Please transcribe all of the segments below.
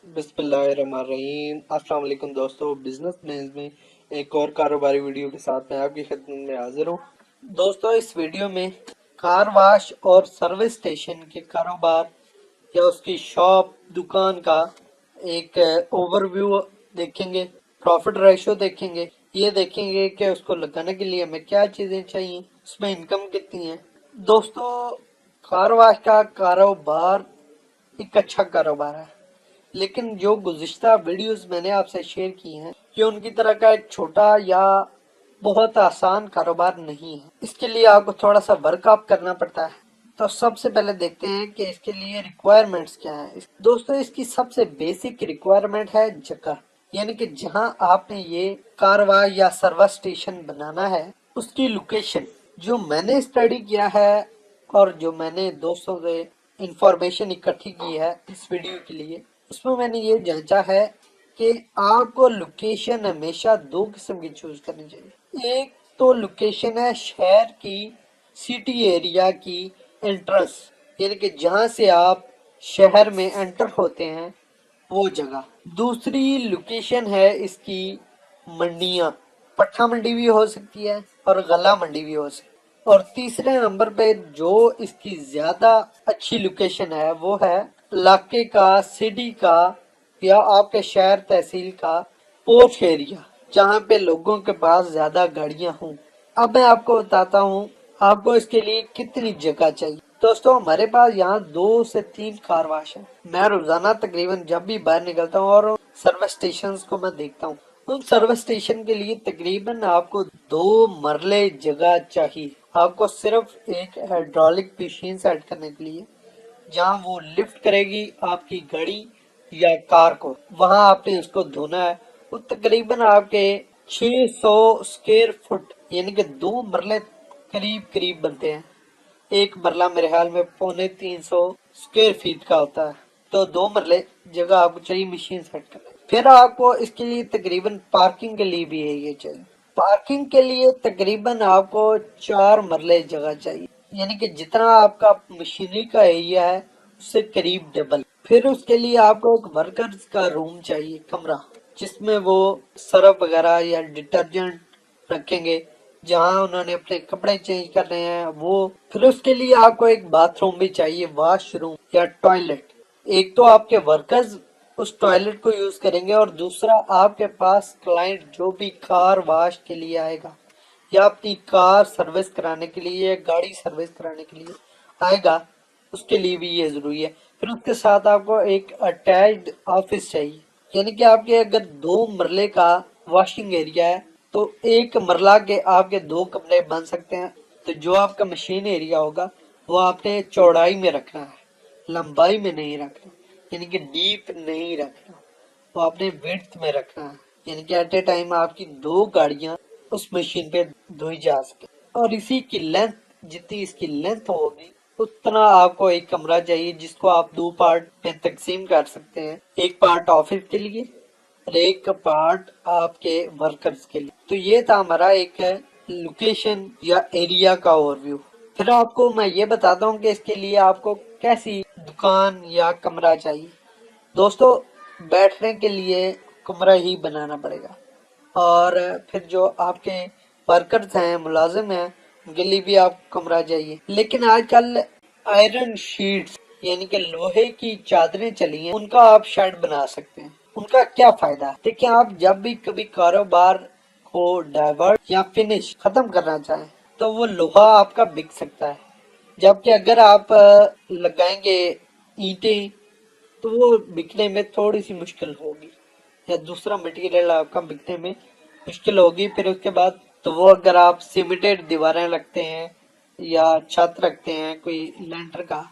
बिस्मिल्लाहिर्रहमानिर्रहीम। अस्सलाम वालेकुम दोस्तों, बिजनेस प्लान्स में एक और कारोबारी वीडियो के साथ मैं आपकी खिदमत में हाजिर हूँ। दोस्तों, इस वीडियो में कार वाश और सर्विस स्टेशन के कारोबार या उसकी शॉप दुकान का एक ओवरव्यू देखेंगे, प्रॉफिट रेशो देखेंगे, ये देखेंगे कि उसको लगाने के लिए हमें क्या चीज़ें चाहिए, उसमें इनकम कितनी है। दोस्तों, कार वाश का कारोबार एक अच्छा कारोबार है, लेकिन जो गुज़िश्ता वीडियोस मैंने आपसे शेयर की हैं, ये उनकी तरह का एक छोटा या बहुत आसान कारोबार नहीं है। इसके लिए आपको थोड़ा सा वर्कआउट करना पड़ता है। तो सबसे पहले देखते हैं कि इसके लिए रिक्वायरमेंट्स क्या है। दोस्तों, इसकी सबसे बेसिक रिक्वायरमेंट है जगह, यानी कि जहां आपने ये कारवा या सर्विस स्टेशन बनाना है उसकी लोकेशन। जो मैंने स्टडी किया है और जो मैंने दोस्तों से इंफॉर्मेशन इकट्ठी की है इस वीडियो के लिए, उसमें मैंने ये जांचा है कि आपको लोकेशन हमेशा दो किस्म की चूज करनी चाहिए। एक तो लोकेशन है शहर की, सिटी एरिया की एंट्रेंस, यानी कि जहां से आप शहर में एंटर होते हैं वो जगह। दूसरी लोकेशन है इसकी मंडियां, पट्टा मंडी भी हो सकती है और गला मंडी भी हो सकती है। और तीसरे नंबर पे जो इसकी ज्यादा अच्छी लोकेशन है वो है इलाके का, सिटी का या आपके शहर तहसील का पोश एरिया, जहाँ पे लोगों के पास ज्यादा गाड़ियां हों। अब मैं आपको बताता हूँ आपको इसके लिए कितनी जगह चाहिए। दोस्तों, हमारे पास यहाँ 2 से 3 कार वाश है। मैं रोजाना तकरीबन जब भी बाहर निकलता हूँ और सर्विस स्टेशन को मैं देखता हूँ, उन सर्विस स्टेशन के लिए तकरीबन आपको 2 मरले जगह चाहिए। आपको सिर्फ एक हाइड्रोलिक मशीन सेट करने के लिए, जहाँ वो लिफ्ट करेगी आपकी गाड़ी या कार को, वहां आपने उसको धोना है। वो तकरीबन आपके 600 स्क्वायर फुट, यानी कि 2 मरले करीब करीब बनते हैं। एक मरला मेरे ख्याल में 250 स्क्वायर फीट का होता है। तो 2 मरले जगह आपको चाहिए मशीन सेट करने। फिर आपको इसके लिए तकरीबन पार्किंग के लिए भी है ये चाहिए। पार्किंग के लिए तकरीबन आपको 4 मरले जगह चाहिए, यानी कि जितना आपका मशीनरी का एरिया है उससे करीब डबल। फिर उसके लिए आपको एक वर्कर्स का रूम चाहिए, कमरा, जिसमें वो सर्फ वगैरह या डिटर्जेंट रखेंगे, जहां उन्होंने अपने कपड़े चेंज करने हैं वो। फिर उसके लिए आपको एक बाथरूम भी चाहिए, वॉशरूम या टॉयलेट। एक तो आपके वर्कर्स उस टॉयलेट को यूज करेंगे और दूसरा आपके पास क्लाइंट जो भी कार वॉश के लिए आएगा या अपनी कार सर्विस कराने के लिए या गाड़ी सर्विस कराने के लिए आएगा, उसके लिए भी ये जरूरी है। फिर उसके साथ आपको एक अटैच्ड ऑफिस चाहिए, यानी कि आपके अगर 2 मरले का वॉशिंग एरिया है तो एक मरला के आपके 2 कमरे बन सकते हैं। तो जो आपका मशीन एरिया होगा वो आपने चौड़ाई में रखना है, लंबाई में नहीं रखना, यानी कि डीप नहीं रखना, वो आपने विड्थ में रखना है, यानी कि एट ए टाइम आपकी 2 गाड़ियां उस मशीन पे धोई जा सके। और इसी की लेंथ, जितनी इसकी लेंथ होगी उतना आपको एक कमरा चाहिए, जिसको आप 2 पार्ट में तकसीम कर सकते हैं। एक पार्ट ऑफिस के लिए और एक पार्ट आपके वर्कर्स के लिए। तो ये था हमारा एक लोकेशन या एरिया का ओवरव्यू। फिर आपको मैं ये बताता हूँ कि इसके लिए आपको कैसी दुकान या कमरा चाहिए। दोस्तों, बैठने के लिए कमरा ही बनाना पड़ेगा और फिर जो आपके वर्कर्स हैं, मुलाजिम हैं, उनके लिए भी आपको कमरा चाहिए। लेकिन आजकल आयरन शीट्स, यानी कि लोहे की चादरें चली हैं, उनका आप शेड बना सकते हैं। उनका क्या फायदा है? देखिए, आप जब भी कभी कारोबार को डाइवर्ट या फिनिश खत्म करना चाहें तो वो लोहा आपका बिक सकता है, जबकि अगर आप लगाएंगे ईंटें तो वो बिकने में थोड़ी सी मुश्किल होगी, या दूसरा मटेरियल आपका बिकने में मुश्किल होगी। फिर उसके बाद तो वो अगर आप सीमेंटेड दीवारें रखते हैं या छत रखते हैं कोई लेंटर का,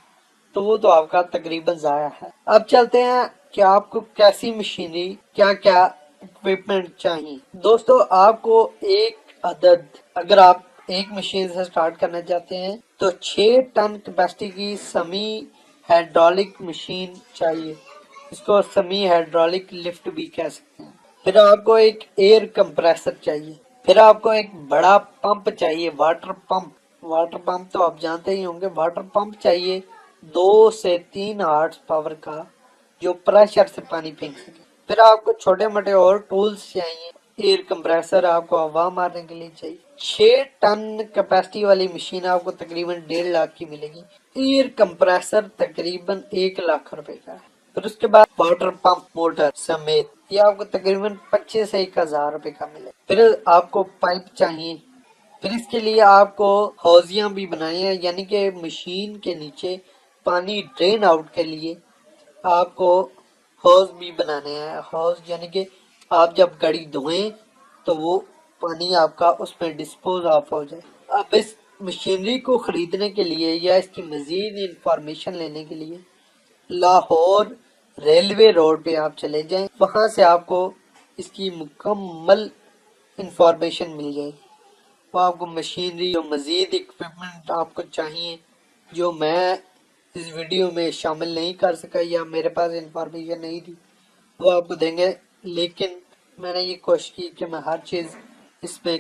तो वो तो आपका तकरीबन जाया है। अब चलते हैं कि आपको कैसी मशीनरी, क्या क्या इक्विपमेंट चाहिए। दोस्तों, आपको एक अदद, अगर आप एक मशीन से स्टार्ट करना चाहते हैं तो 6 टन कैपेसिटी की सेमी हाइड्रोलिक मशीन चाहिए। इसको सेमी हाइड्रोलिक लिफ्ट भी कह सकते हैं। फिर आपको एक एयर कंप्रेसर चाहिए। फिर आपको एक बड़ा पंप चाहिए, वाटर पंप। वाटर पंप तो आप जानते ही होंगे। वाटर पंप चाहिए 2 से 3 हॉर्स पावर का, जो प्रेशर से पानी फेंक सके। फिर आपको छोटे मोटे और टूल्स चाहिए। एयर कंप्रेसर आपको हवा मारने के लिए चाहिए। 6 टन कैपेसिटी वाली मशीन आपको तकरीबन 1.5 लाख की मिलेगी। एयर कंप्रेसर तकरीबन 1 लाख रुपए का है। फिर उसके बाद वाटर पंप मोटर समेत ये आपको तकरीबन 25 से 1,000 रुपए का मिले। फिर आपको पाइप चाहिए। फिर इसके लिए आपको हौजियां भी बनाए हैं, यानी कि मशीन के नीचे पानी ड्रेन आउट के लिए आपको हौज भी बनाने हैं। हौज यानी कि आप जब गाड़ी धोएं तो वो पानी आपका उसमें डिस्पोज ऑफ हो जाए। अब इस मशीनरी को खरीदने के लिए या इसकी मजीद इंफॉर्मेशन लेने के लिए लाहौर रेलवे रोड पे आप चले जाएं, वहां से आपको इसकी मुकम्मल इंफॉर्मेशन मिल जाएगी। वो आपको मशीनरी और मजीद इक्विपमेंट आपको चाहिए जो मैं इस वीडियो में शामिल नहीं कर सका या मेरे पास इंफॉर्मेशन नहीं थी, वो आपको देंगे। लेकिन मैंने ये कोशिश की कि मैं हर चीज़ इसमें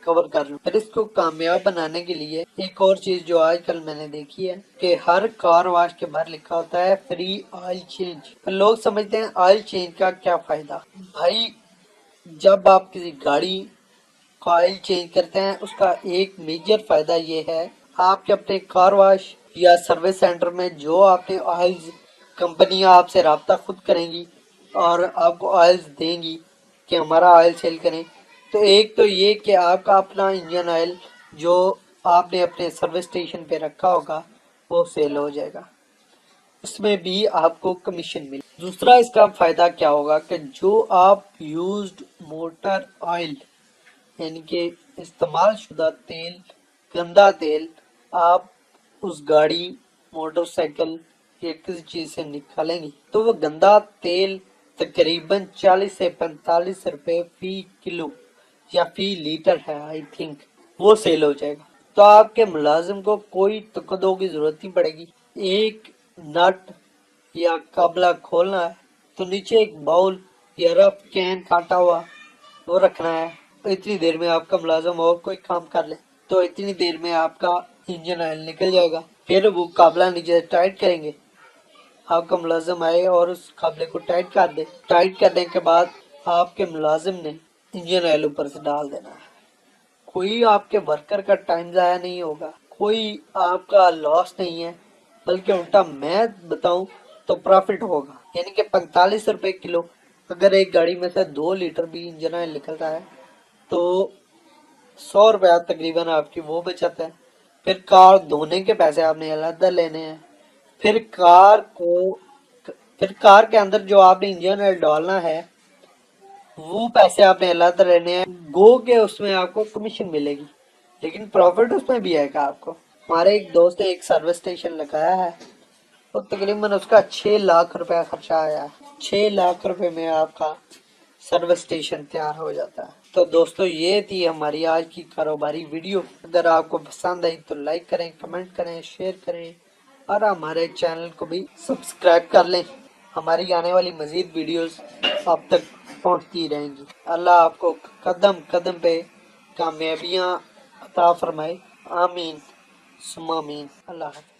कवर कर लूँ। फिर इसको कामयाब बनाने के लिए एक और चीज़ जो आजकल मैंने देखी है कि हर कार वाश के बाहर लिखा होता है फ्री ऑयल चेंज। तो लोग समझते हैं ऑयल चेंज का क्या फ़ायदा। भाई, जब आप किसी गाड़ी का ऑयल चेंज करते हैं उसका एक मेजर फायदा ये है, आपके अपने कार वॉश या सर्विस सेंटर में जो आपने ऑयल्स कंपनियां आपसे रब्ता खुद करेंगी और आपको ऑयल्स देंगी कि हमारा ऑयल सेल करें। तो एक तो ये कि आपका अपना इंजन ऑयल जो आपने अपने सर्विस स्टेशन पे रखा होगा वो सेल हो जाएगा, इसमें भी आपको कमीशन मिले। दूसरा इसका फायदा क्या होगा कि जो आप यूज्ड मोटर ऑयल यानी कि इस्तेमाल शुदा तेल, गंदा तेल आप उस गाड़ी, मोटरसाइकिल या किसी चीज से निकालेंगे तो वो गंदा तेल तकरीबन 40 से 45 रुपए फी किलो या फी लीटर है आई थिंक, वो सेल हो जाएगा। तो आपके मुलाजिम को कोई तकदो की जरूरत नहीं पड़ेगी। एक नट या काबला खोलना है तो नीचे एक बाउल या रफ कैन काटा हुआ वो रखना है। तो इतनी देर में आपका मुलाजिम और कोई काम कर ले तो इतनी देर में आपका इंजन ऑयल निकल जाएगा। फिर वो काबला नीचे टाइट करेंगे, आपका मुलाजिम आए और उस काबले को टाइट कर दे। टाइट करने के बाद आपके मुलाजिम ने इंजन ऑयल ऊपर से डाल देना है। कोई आपके वर्कर का टाइम ज़ाया नहीं होगा, कोई आपका लॉस नहीं है, बल्कि उल्टा मैं बताऊं तो प्रॉफिट होगा। यानी कि 45 रुपए किलो अगर एक गाड़ी में से 2 लीटर भी इंजन ऑयल निकलता है तो 100 रुपया तकरीबन आपकी वो बचत है। फिर कार धोने के पैसे आपने अलग लेने हैं। फिर कार को फिर कार के अंदर जो आपने इंजन ऑयल डालना है वो पैसे आपने अलग लेने हैं। गो के उसमें आपको कमीशन मिलेगी, लेकिन प्रॉफिट उसमें भी आएगा आपको। हमारे एक दोस्त ने एक सर्विस स्टेशन लगाया है तो तकरीबन उसका 6 लाख रुपया खर्चा आया है। 6 लाख रुपए में आपका सर्विस स्टेशन तैयार हो जाता है। तो दोस्तों ये थी हमारी आज की कारोबारी वीडियो। अगर आपको पसंद आई तो लाइक करें, कमेंट करें, शेयर करें और हमारे चैनल को भी सब्सक्राइब कर लें। हमारी आने वाली मजीद वीडियोस आप तक पहुंचती रहेंगी। अल्लाह आपको कदम कदम पे कामयाबियां अता फरमाए। आमीन सुम्मा आमीन। अल्लाह हाफ़िज़।